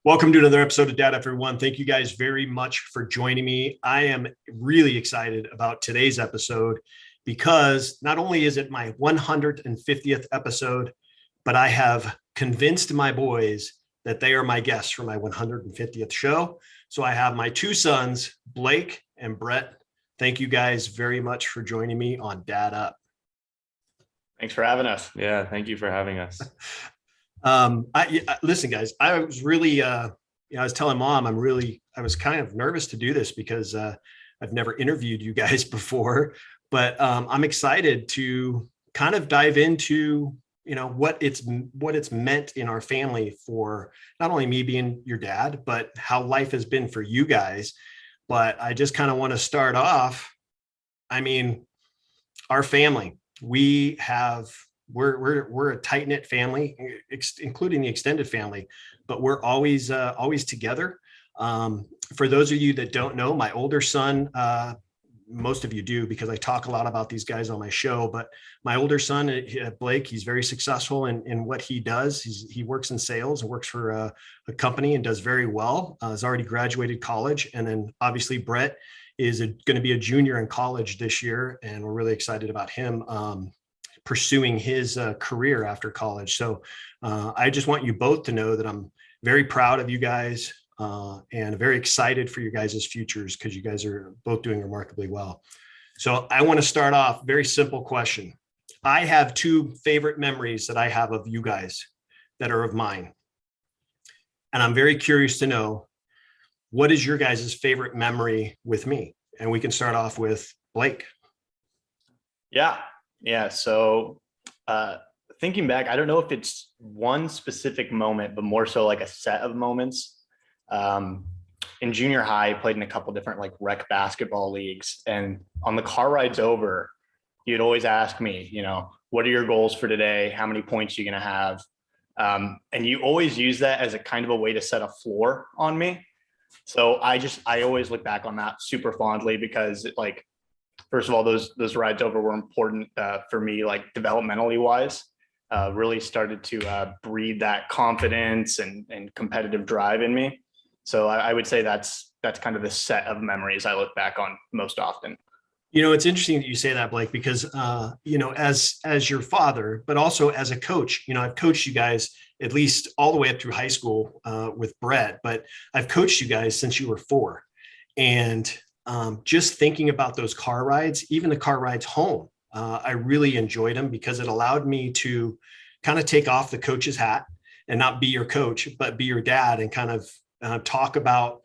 Welcome to another episode of Dad Everyone. Thank you guys very much for joining me. I am really excited about today's episode because not only is it my 150th episode, but I have convinced my boys that they are my guests for my 150th show. So I have my two sons, Blake and Brett. Thank you guys very much for joining me on Dad Up. Thanks for having us. Yeah, thank you for having us. Listen, guys, I was really, I was telling Mom, I was kind of nervous to do this because I've never interviewed you guys before, but I'm excited to kind of dive into, what it's meant in our family for not only me being your dad, but how life has been for you guys. But I just kind of want to start off. I mean, our family, we're a tight knit family, including the extended family, but we're always together. For those of you that don't know, my older son, most of you do because I talk a lot about these guys on my show. But my older son, Blake, he's very successful in what he does. He works in sales and works for a company and does very well. Has already graduated college, and then obviously Brett is going to be a junior in college this year, and we're really excited about him pursuing his career after college. So I just want you both to know that I'm very proud of you guys and very excited for your guys' futures because you guys are both doing remarkably well. So I want to start off, very simple question. I have two favorite memories that I have of you guys that are of mine. And I'm very curious to know, what is your guys' favorite memory with me? And we can start off with Blake. Yeah. So thinking back, I don't know if it's one specific moment, but more so like a set of moments. In junior high, I played in a couple different like rec basketball leagues. And on the car rides over, you'd always ask me, what are your goals for today? How many points are you going to have? And you always use that as a kind of a way to set a floor on me. So I always look back on that super fondly because first of all, those rides over were important for me, like developmentally wise. Really started to breed that confidence and competitive drive in me. So I would say that's kind of the set of memories I look back on most often. It's interesting that you say that, Blake, because as your father, but also as a coach, I've coached you guys at least all the way up through high school with Brett, but I've coached you guys since you were 4, and just thinking about those car rides, even the car rides home, I really enjoyed them because it allowed me to kind of take off the coach's hat and not be your coach, but be your dad and kind of talk about,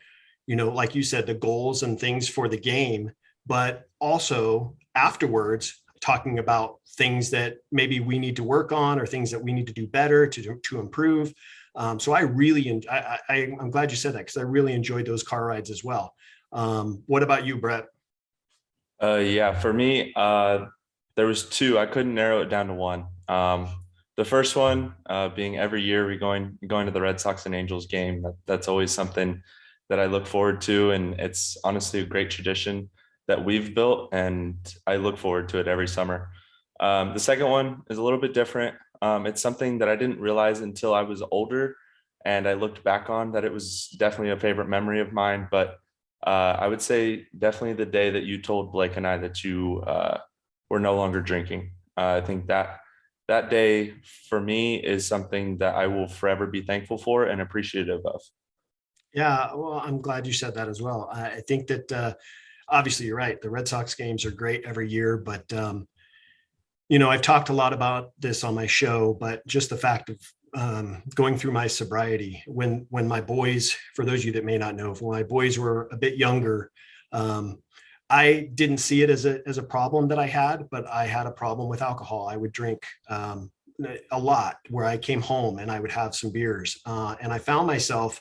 like you said, the goals and things for the game, but also afterwards talking about things that maybe we need to work on or things that we need to do better to improve. So I really, I'm glad you said that because I really enjoyed those car rides as well. What about you, Brett? Yeah, for me, there was two. I couldn't narrow it down to one. The first one being every year we going to the Red Sox and Angels game. That's always something that I look forward to, and it's honestly a great tradition that we've built, and I look forward to it every summer. The second one is a little bit different. It's something that I didn't realize until I was older, and I looked back on that it was definitely a favorite memory of mine, but I would say definitely the day that you told Blake and I that you were no longer drinking. I think that day for me is something that I will forever be thankful for and appreciative of. Yeah, well, I'm glad you said that as well. I think that obviously you're right. The Red Sox games are great every year, but I've talked a lot about this on my show, but just the fact of going through my sobriety when my boys, for those of you that may not know, when my boys were a bit younger, I didn't see it as a problem that I had, but I had a problem with alcohol. I would drink a lot where I came home and I would have some beers. And I found myself,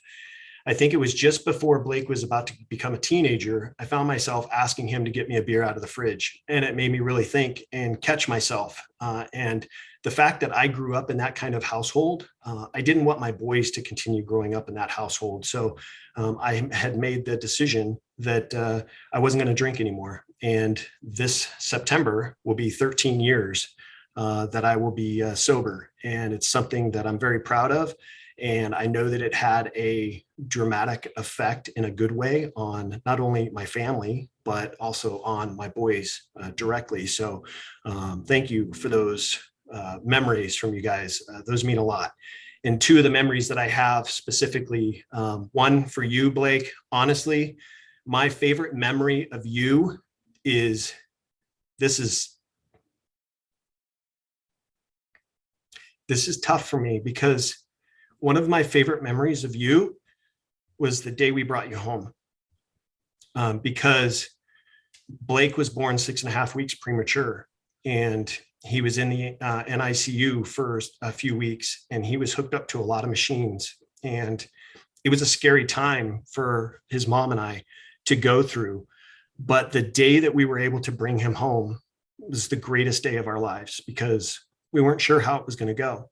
I think it was just before Blake was about to become a teenager, I found myself asking him to get me a beer out of the fridge. And it made me really think and catch myself. And the fact that I grew up in that kind of household, I didn't want my boys to continue growing up in that household. So I had made the decision that I wasn't going to drink anymore. And this September will be 13 years that I will be sober. And it's something that I'm very proud of. And I know that it had a dramatic effect in a good way on not only my family, but also on my boys directly. So thank you for those memories from you guys. Those mean a lot. And two of the memories that I have specifically, one for you, Blake, honestly, my favorite memory of you is, this is tough for me, because one of my favorite memories of you was the day we brought you home. Because Blake was born 6.5 weeks premature, and he was in the NICU for a few weeks, and he was hooked up to a lot of machines. And it was a scary time for his mom and I to go through. But the day that we were able to bring him home was the greatest day of our lives, because we weren't sure how it was going to go.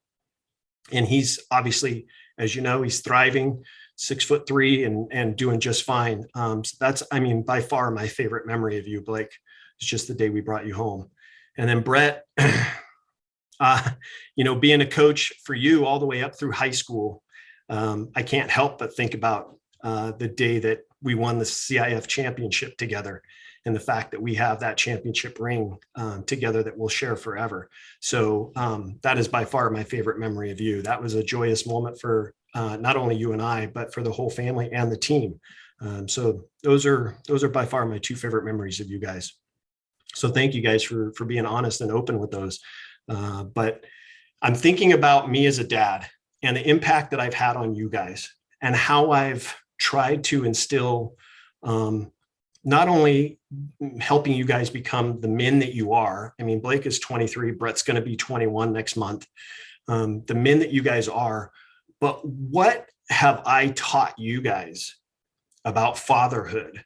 And he's obviously, as you know, he's thriving, 6'3" and doing just fine. So that's, I mean, by far my favorite memory of you, Blake. It's just the day we brought you home. And then Brett, being a coach for you all the way up through high school, I can't help but think about the day that we won the CIF championship together, and the fact that we have that championship ring together that we'll share forever. So that is by far my favorite memory of you. That was a joyous moment for not only you and I, but for the whole family and the team. So those are by far my two favorite memories of you guys. So thank you guys for being honest and open with those. But I'm thinking about me as a dad and the impact that I've had on you guys, and how I've tried to instill not only helping you guys become the men that you are. I mean, Blake is 23, Brett's going to be 21 next month. The men that you guys are, but what have I taught you guys about fatherhood?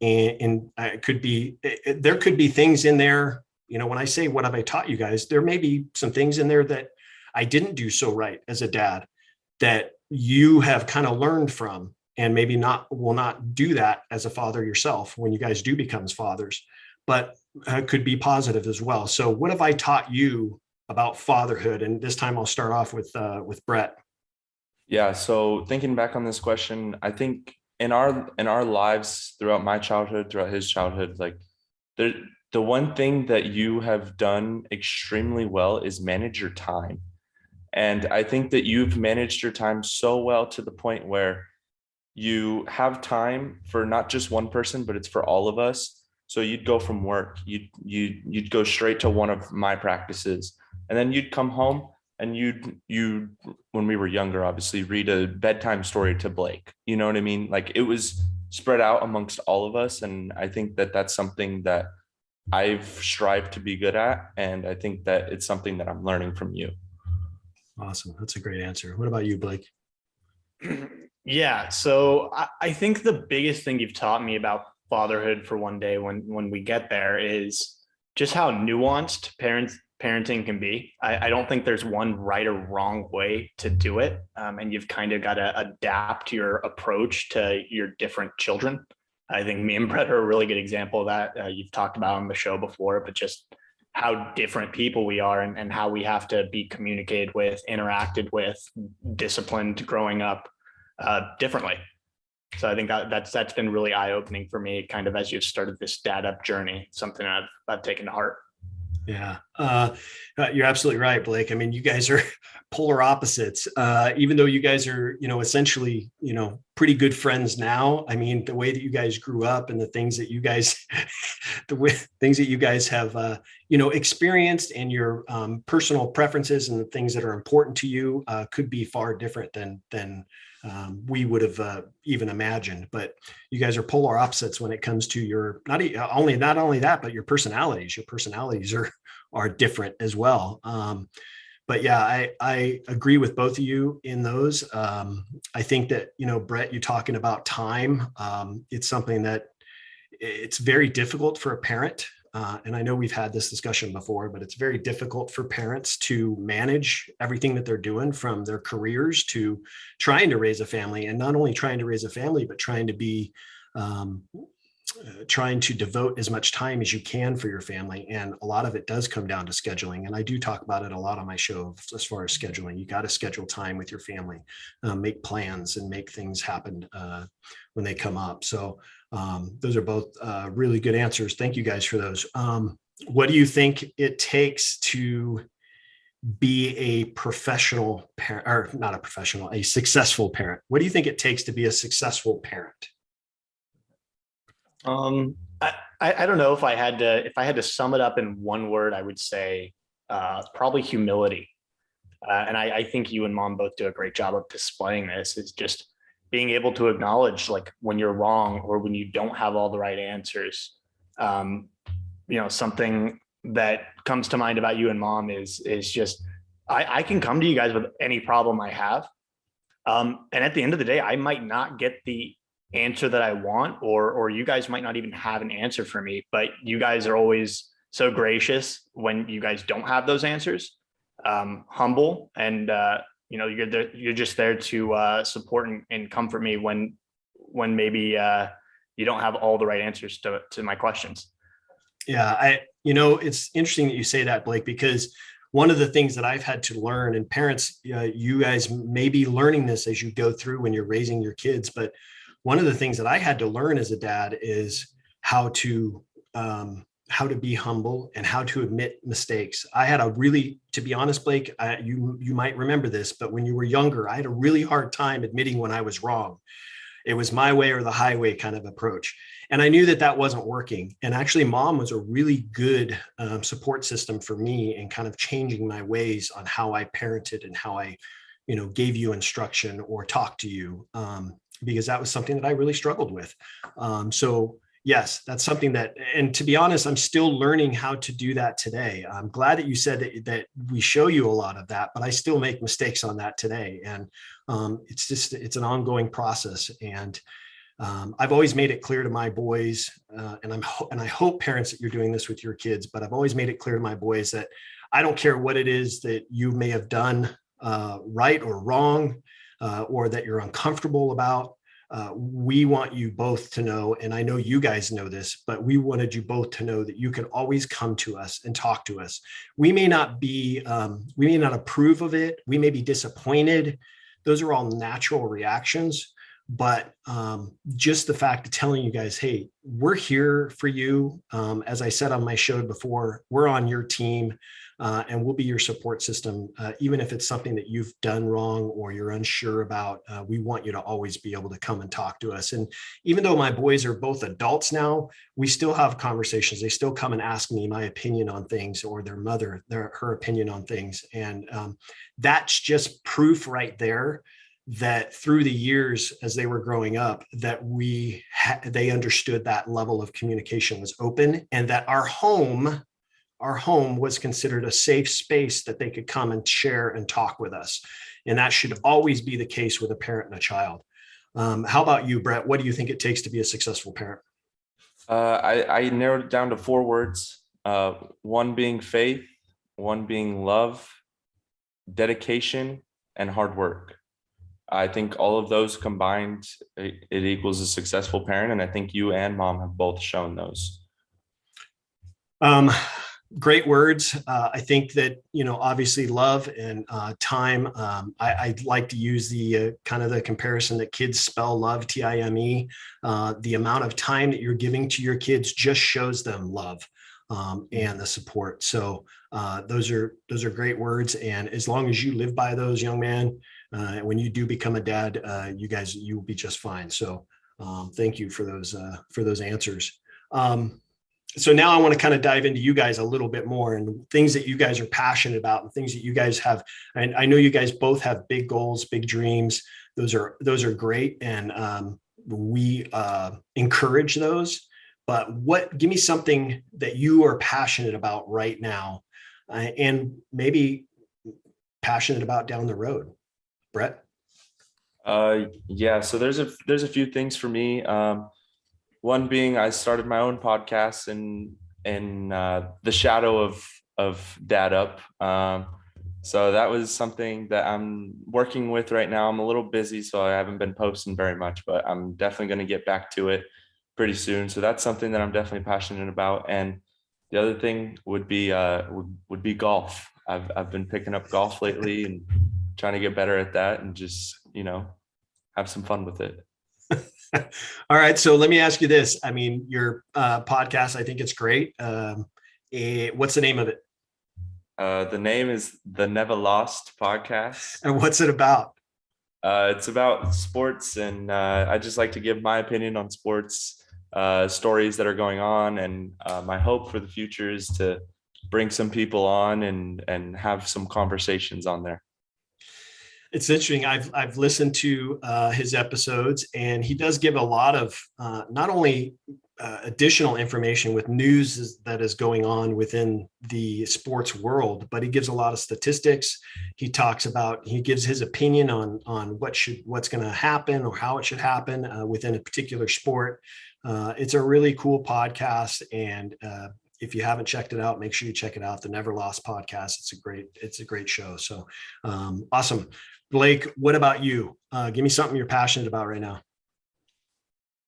And it could be, there could be things in there, when I say, what have I taught you guys, there may be some things in there that I didn't do so right as a dad that you have kind of learned from, and maybe will not do that as a father yourself when you guys do become fathers, but could be positive as well. So what have I taught you about fatherhood? And this time I'll start off with Brett. Yeah. So thinking back on this question, I think in our lives throughout my childhood, throughout his childhood, like the one thing that you have done extremely well is manage your time. And I think that you've managed your time so well to the point where you have time for not just one person, but it's for all of us. So you'd go from work, you'd go straight to one of my practices, and then you'd come home and you'd when we were younger, obviously, read a bedtime story to Blake. You know what I mean? Like, it was spread out amongst all of us. And I think that that's something that I've strived to be good at. And I think that it's something that I'm learning from you. Awesome. That's a great answer. What about you, Blake? Yeah. So I think the biggest thing you've taught me about fatherhood for one day when we get there is just how nuanced parenting can be. I don't think there's one right or wrong way to do it. And you've kind of got to adapt your approach to your different children. I think me and Brett are a really good example of that. You've talked about on the show before, but just how different people we are, and how we have to be communicated with, interacted with, disciplined growing up differently. So I think that's been really eye-opening for me, kind of as you've started this dad up journey, something I've taken to heart. Yeah, you're absolutely right, Blake. I mean, you guys are polar opposites. Even though you guys are, essentially, pretty good friends now. I mean, the way that you guys grew up and the things that you guys, things that you guys have, experienced, and your personal preferences and the things that are important to you could be far different than we would have even imagined. But you guys are polar opposites when it comes to your not only that, but your personalities. Your personalities are different as well. But yeah, I agree with both of you in those. I think that, Brett, you talking about time. It's something that it's very difficult for a parent. And I know we've had this discussion before, but it's very difficult for parents to manage everything that they're doing, from their careers to trying to raise a family, and not only trying to raise a family, but trying to be trying to devote as much time as you can for your family. And a lot of it does come down to scheduling. And I do talk about it a lot on my show as far as scheduling. You got to schedule time with your family, make plans and make things happen when they come up. So those are both really good answers. Thank you guys for those. What do you think it takes to be a professional parent, or not a professional, a successful parent? What do you think it takes to be a successful parent? I don't know if I had to sum it up in one word, I would say probably humility. And I think you and mom both do a great job of displaying this, is just being able to acknowledge like when you're wrong or when you don't have all the right answers. Something that comes to mind about you and mom is just, I can come to you guys with any problem I have. And at the end of the day, I might not get the answer that I want, or you guys might not even have an answer for me, but you guys are always so gracious when you guys don't have those answers, humble, and you're just there to support and comfort me when maybe you don't have all the right answers to my questions. Yeah, it's interesting that you say that, Blake, because one of the things that I've had to learn, and parents, you guys may be learning this as you go through when you're raising your kids, but one of the things that I had to learn as a dad is how to be humble and how to admit mistakes. I had to be honest, Blake, you might remember this, but when you were younger, I had a really hard time admitting when I was wrong. It was my way or the highway kind of approach. And I knew that wasn't working. And actually, mom was a really good support system for me in kind of changing my ways on how I parented and how I, gave you instruction or talked to you. Because that was something that I really struggled with. So yes, that's something and to be honest, I'm still learning how to do that today. I'm glad that you said that we show you a lot of that, but I still make mistakes on that today. And it's an ongoing process. And I've always made it clear to my boys, and I hope parents that you're doing this with your kids, but I've always made it clear to my boys that I don't care what it is that you may have done right or wrong, or that you're uncomfortable about. We want you both to know, and I know you guys know this, but we wanted you both to know that you can always come to us and talk to us. We may not approve of it. We may be disappointed. Those are all natural reactions. But just the fact of telling you guys, hey, we're here for you. As I said on my show before, we're on your team. And we'll be your support system. Even if it's something that you've done wrong or you're unsure about, we want you to always be able to come and talk to us. And even though my boys are both adults now, we still have conversations. They still come and ask me my opinion on things, or their mother, her opinion on things. And that's just proof right there that through the years as they were growing up, that they understood that level of communication was open, and that our home was considered a safe space that they could come and share and talk with us. And that should always be the case with a parent and a child. How about you, Brett? What do you think it takes to be a successful parent? I narrowed it down to 4 words. One being faith, one being love, dedication, and hard work. I think all of those combined, it equals a successful parent. And I think you and mom have both shown those. Great words. I think that, obviously love and time. I like to use the kind of the comparison that kids spell love, TIME. The amount of time that you're giving to your kids just shows them love and the support. So those are great words. And as long as you live by those, young man, when you do become a dad, you will be just fine. So thank you for those answers. So now I want to kind of dive into you guys a little bit more, and things that you guys are passionate about and things that you guys have. And I know you guys both have big goals, big dreams. Those are great. And we encourage those, but give me something that you are passionate about right now, and maybe passionate about down the road. Brett? Yeah, so there's a few things for me. One being, I started my own podcast in the shadow of Dad Up. So that was something that I'm working with right now. I'm a little busy, so I haven't been posting very much, but I'm definitely going to get back to it. pretty soon. So that's something that I'm definitely passionate about. And the other thing would be would be golf. I've been picking up golf lately and trying to get better at that and just, have some fun with it. All right. So let me ask you this. I mean, your podcast, I think it's great. What's the name of it? The name is the Never Lost Podcast. And what's it about? It's about sports, and I just like to give my opinion on sports, stories that are going on, and my hope for the future is to bring some people on and have some conversations on there. It's interesting. I've listened to his episodes, and he does give a lot of not only additional information with news that is going on within the sports world, but he gives a lot of statistics. He gives his opinion on what's going to happen or how it should happen within a particular sport. It's a really cool podcast, and if you haven't checked it out, make sure you check it out. The Never Lost Podcast. It's a great show. So awesome. Blake, what about you? Give me something you're passionate about right now.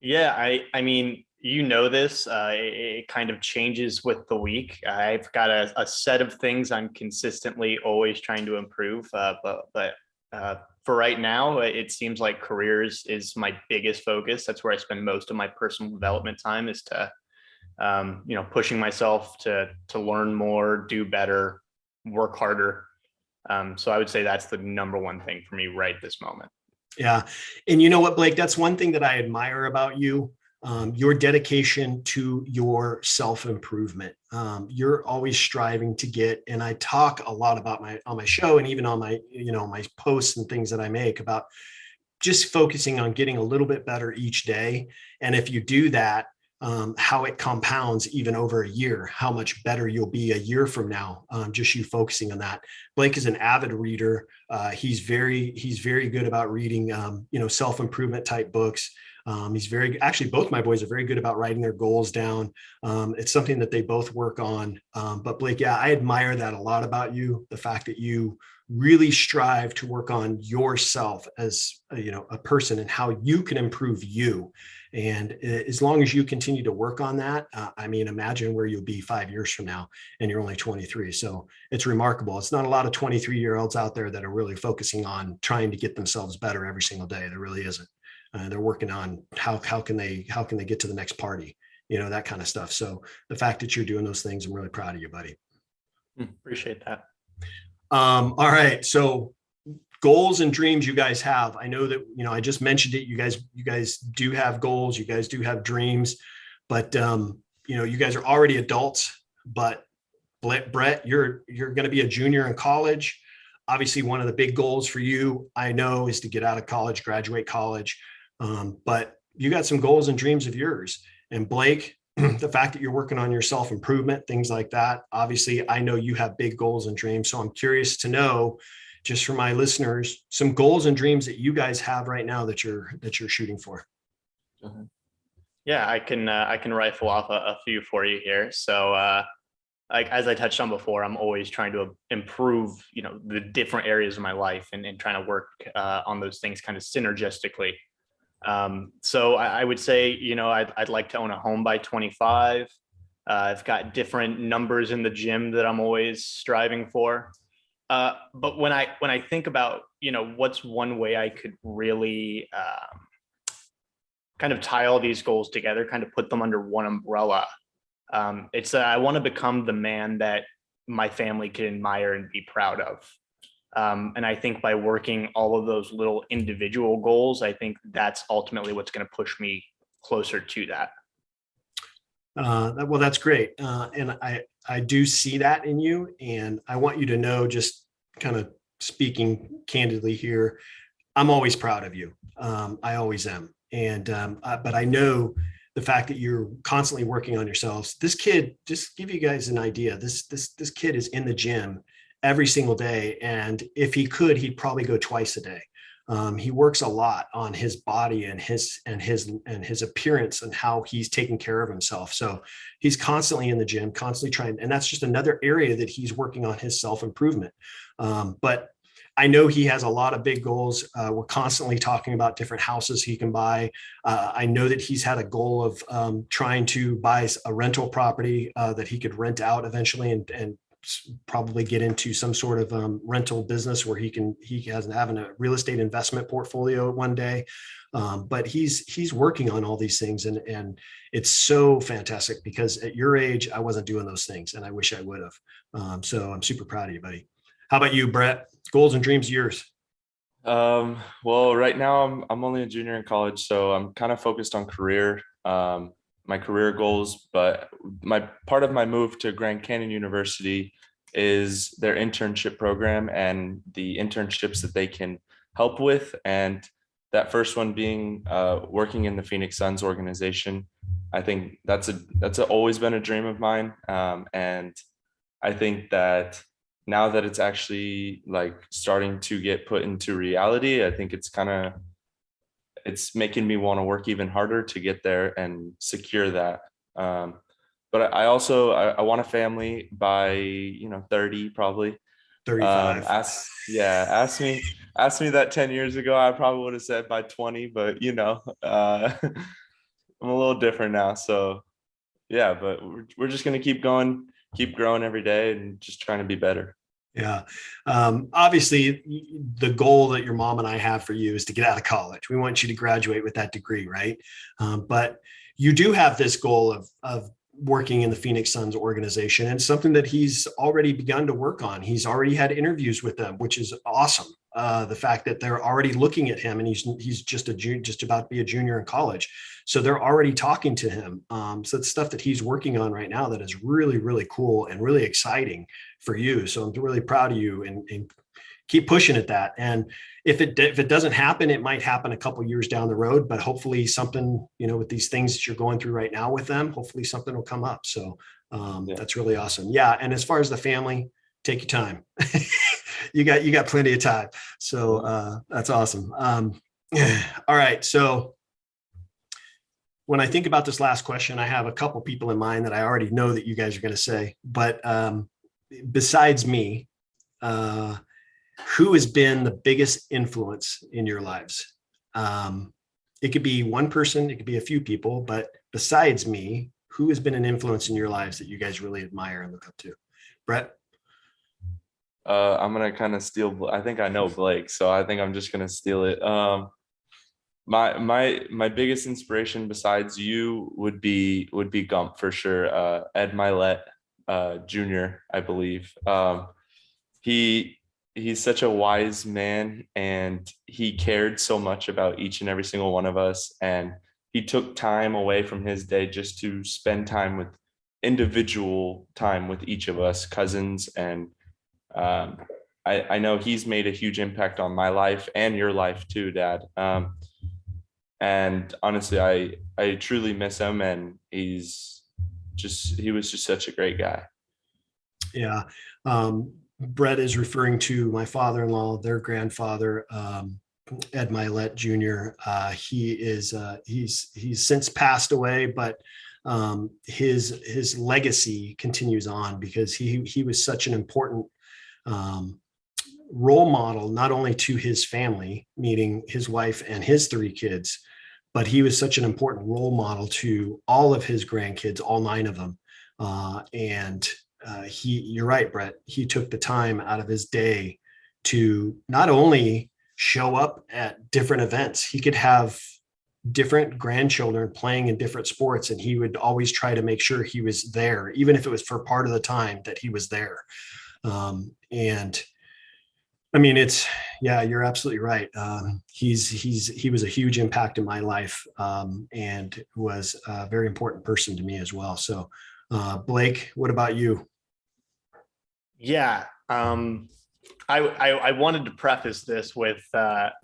Yeah, I mean, this, it kind of changes with the week. I've got a set of things I'm consistently always trying to improve. But for right now, it seems like careers is my biggest focus. That's where I spend most of my personal development time, is to, pushing myself to learn more, do better, work harder. So I would say that's the number one thing for me right this moment. Yeah. And you know what, Blake, that's one thing that I admire about you. Your dedication to your self-improvement. You're always striving to get, and I talk a lot about on my show and even on my, my posts and things that I make about just focusing on getting a little bit better each day. And if you do that, how it compounds even over a year, how much better you'll be a year from now, just you focusing on that. Blake is an avid reader. He's very good about reading, self-improvement type books. Actually, both my boys are very good about writing their goals down. It's something that they both work on. But Blake, yeah, I admire that a lot about you. The fact that you really strive to work on yourself as a person and how you can improve you. And as long as you continue to work on that, imagine where you'll be 5 years from now, and you're only 23. So it's remarkable. It's not a lot of 23-year-olds out there that are really focusing on trying to get themselves better every single day. There really isn't. They're working on how can they get to the next party, that kind of stuff. So the fact that you're doing those things, I'm really proud of you, buddy. Appreciate that. All right. So goals and dreams you guys have. I know that, I just mentioned it. You guys do have goals. You guys do have dreams, but you guys are already adults. But Brett, you're going to be a junior in college. Obviously, one of the big goals for you, I know, is to get out of college, graduate college. But you got some goals and dreams of yours. And Blake, the fact that you're working on your self-improvement, things like that, obviously, I know you have big goals and dreams. So I'm curious to know, just for my listeners, some goals and dreams that you guys have right now that you're shooting for. Yeah, I can rifle off a few for you here. So, as I touched on before, I'm always trying to improve, the different areas of my life and trying to work on those things kind of synergistically. So I would say, I'd like to own a home by 25. I've got different numbers in the gym that I'm always striving for. But when I think about, what's one way I could really kind of tie all these goals together, kind of put them under one umbrella, it's I want to become the man that my family can admire and be proud of. And I think by working all of those little individual goals, I think that's ultimately what's going to push me closer to that. Well, that's great. And I do see that in you. And I want you to know, just kind of speaking candidly here, I'm always proud of you. I always am. And, but I know the fact that you're constantly working on yourselves. This kid, just give you guys an idea, this kid is in the gym every single day. And if he could, he'd probably go twice a day. He works a lot on his body and his appearance and how he's taking care of himself. So he's constantly in the gym, constantly trying, and that's just another area that he's working on his self-improvement. But I know he has a lot of big goals. We're constantly talking about different houses he can buy. I know that he's had a goal of trying to buy a rental property that he could rent out eventually and probably get into some sort of rental business where he has having a real estate investment portfolio one day. But he's working on all these things, and it's so fantastic because at your age, I wasn't doing those things, and I wish I would have. So I'm super proud of you, buddy. How about you, Brett? Goals and dreams yours? Well, right now I'm only a junior in college, so I'm kind of focused on career, my career goals. But my part of my move to Grand Canyon University is their internship program and the internships that they can help with. And that first one being working in the Phoenix Suns organization. I think that's always been a dream of mine. And I think that now that it's actually like starting to get put into reality, I think it's making me want to work even harder to get there and secure that. But I also I want a family by 30 probably. 35. Ask me that 10 years ago, I probably would have said by 20, but I'm a little different now. So yeah, but we're just gonna keep going, keep growing every day and just trying to be better. Yeah. Obviously, the goal that your mom and I have for you is to get out of college. We want you to graduate with that degree, right? But you do have this goal of working in the Phoenix Suns organization, and something that he's already begun to work on. He's already had interviews with them, which is awesome. The fact that they're already looking at him, and he's just about to be a junior in college, so they're already talking to him. So it's stuff that he's working on right now that is really, really cool and really exciting for you. So I'm really proud of you, and keep pushing at that. And if it doesn't happen, it might happen a couple years down the road, but hopefully something, with these things that you're going through right now with them, hopefully something will come up. So that's really awesome. Yeah. And as far as the family, take your time. you got plenty of time. So that's awesome. All right. So when I think about this last question, I have a couple people in mind that I already know that you guys are going to say, but besides me, who has been the biggest influence in your lives? It could be one person, it could be a few people, but besides me, who has been an influence in your lives that you guys really admire and look up to? Brett? I'm gonna kind of steal. I think I know Blake, so I think I'm just gonna steal it. My biggest inspiration besides you would be Gump for sure. Ed Milet, Jr., I believe. He's such a wise man, and he cared so much about each and every single one of us. And he took time away from his day just to spend individual time with each of us cousins. And I know he's made a huge impact on my life and your life too, Dad. And honestly, I truly miss him, and he was just such a great guy. Yeah. Brett is referring to my father-in-law, their grandfather, Ed Milet Jr. He's since passed away, but his legacy continues on because he was such an important role model, not only to his family, meaning his wife and his 3 kids, but he was such an important role model to all of his grandkids, all 9 of them. You're right, Brett. He took the time out of his day to not only show up at different events, he could have different grandchildren playing in different sports, and he would always try to make sure he was there, even if it was for part of the time that he was there. And I mean, you're absolutely right. He was a huge impact in my life, and was a very important person to me as well. So, Blake, what about you? Yeah. I wanted to preface this with,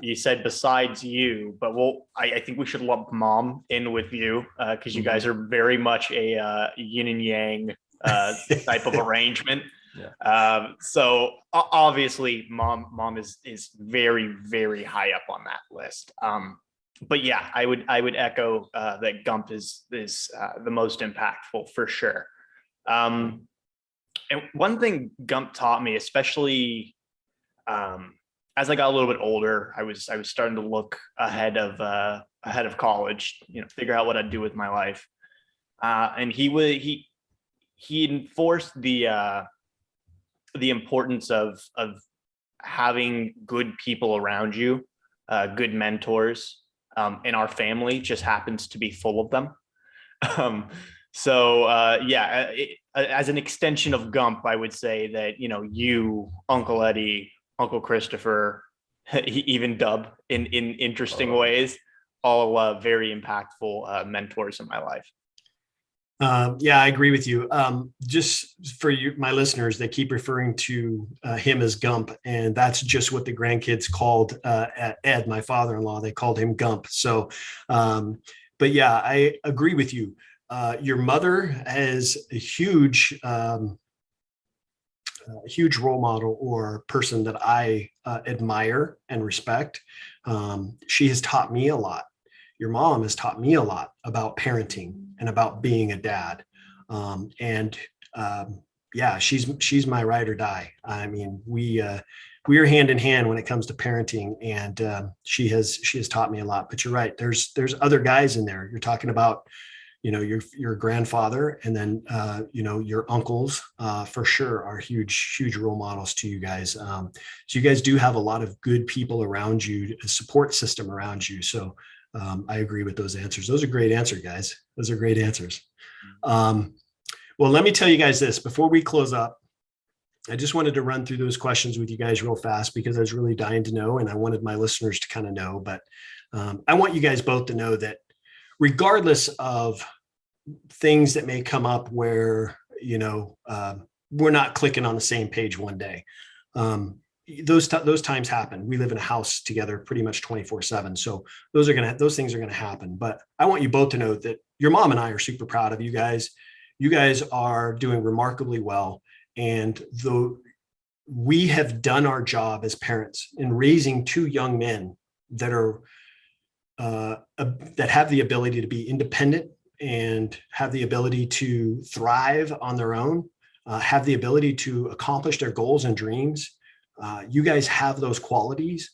you said besides you, but I think we should lump Mom in with you, because you guys are very much a yin and yang type of arrangement. Yeah. So obviously mom is very, very high up on that list. But yeah, I would echo that Gump is the most impactful for sure. And one thing Gump taught me, especially as I got a little bit older, I was starting to look ahead of college, figure out what I'd do with my life. And he enforced the importance of having good people around you, good mentors. And our family just happens to be full of them. As an extension of Gump, I would say that, you, Uncle Eddie, Uncle Christopher, even Dub in interesting ways, all very impactful mentors in my life. Yeah, I agree with you. Just for you, my listeners, they keep referring to him as Gump, and that's just what the grandkids called Ed, my father-in-law. They called him Gump. So, but yeah, I agree with you. Your mother has a huge role model or person that I admire and respect. She has taught me a lot. Your mom has taught me a lot about parenting and about being a dad. She's my ride or die. I mean, we are hand in hand when it comes to parenting, and she has taught me a lot. But you're right. There's other guys in there. You're talking about, your grandfather, and then your uncles for sure are huge role models to you guys. So you guys do have a lot of good people around you, a support system around you. So I agree with those answers. Those are great answers, guys. Those are great answers. Well, let me tell you guys this before we close up. I just wanted to run through those questions with you guys real fast because I was really dying to know, and I wanted my listeners to kind of know. But I want you guys both to know that regardless of things that may come up where, we're not clicking on the same page one day. Those times happen. We live in a house together pretty much 24/7. So those things are going to happen. But I want you both to know that your mom and I are super proud of you guys. You guys are doing remarkably well. And though we have done our job as parents in raising two young men that are, that have the ability to be independent and have the ability to thrive on their own, have the ability to accomplish their goals and dreams. You guys have those qualities.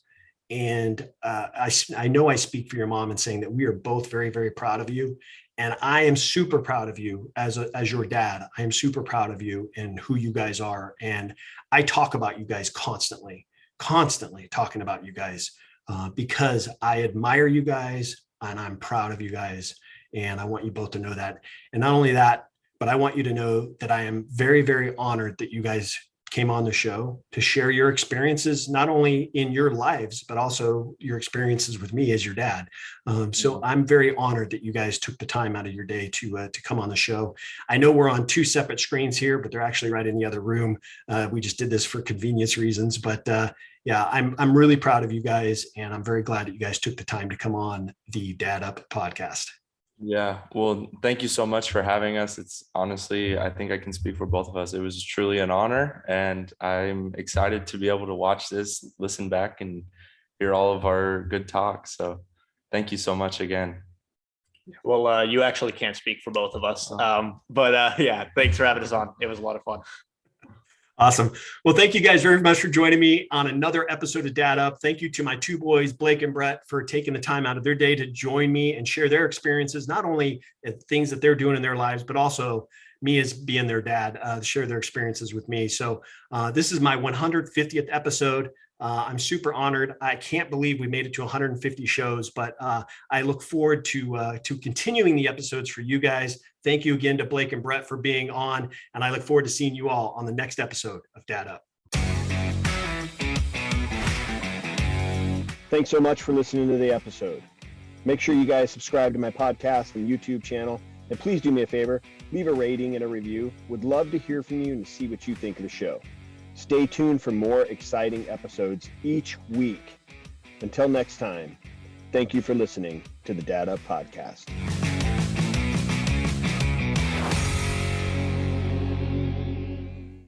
And I know I speak for your mom in saying that we are both very, very proud of you. And I am super proud of you as your dad. I am super proud of you and who you guys are. And I talk about you guys constantly talking about you guys because I admire you guys and I'm proud of you guys. And I want you both to know that. And not only that, but I want you to know that I am very, very honored that you guys came on the show to share your experiences, not only in your lives, but also your experiences with me as your dad. So I'm very honored that you guys took the time out of your day to come on the show. I know we're on two separate screens here, but they're actually right in the other room. We just did this for convenience reasons, but yeah, I'm really proud of you guys. And I'm very glad that you guys took the time to come on the Dad Up podcast. Yeah, well, thank you so much for having us. It's honestly, I think I can speak for both of us. It was truly an honor, and I'm excited to be able to watch this, listen back, and hear all of our good talks. So thank you so much again. Well, you actually can't speak for both of us. Yeah, thanks for having us on. It was a lot of fun. Awesome. Well, thank you guys very much for joining me on another episode of Dad Up. Thank you to my two boys, Blake and Brett, for taking the time out of their day to join me and share their experiences, not only things that they're doing in their lives, but also me as being their dad, share their experiences with me. So this is my 150th episode. I'm super honored. I can't believe we made it to 150 shows, but I look forward to continuing the episodes for you guys. Thank you again to Blake and Brett for being on, and I look forward to seeing you all on the next episode of Dad Up. Thanks so much for listening to the episode. Make sure you guys subscribe to my podcast and YouTube channel, and please do me a favor, leave a rating and a review. Would love to hear from you and see what you think of the show. Stay tuned for more exciting episodes each week. Until next time, thank you for listening to the Dad Up Podcast.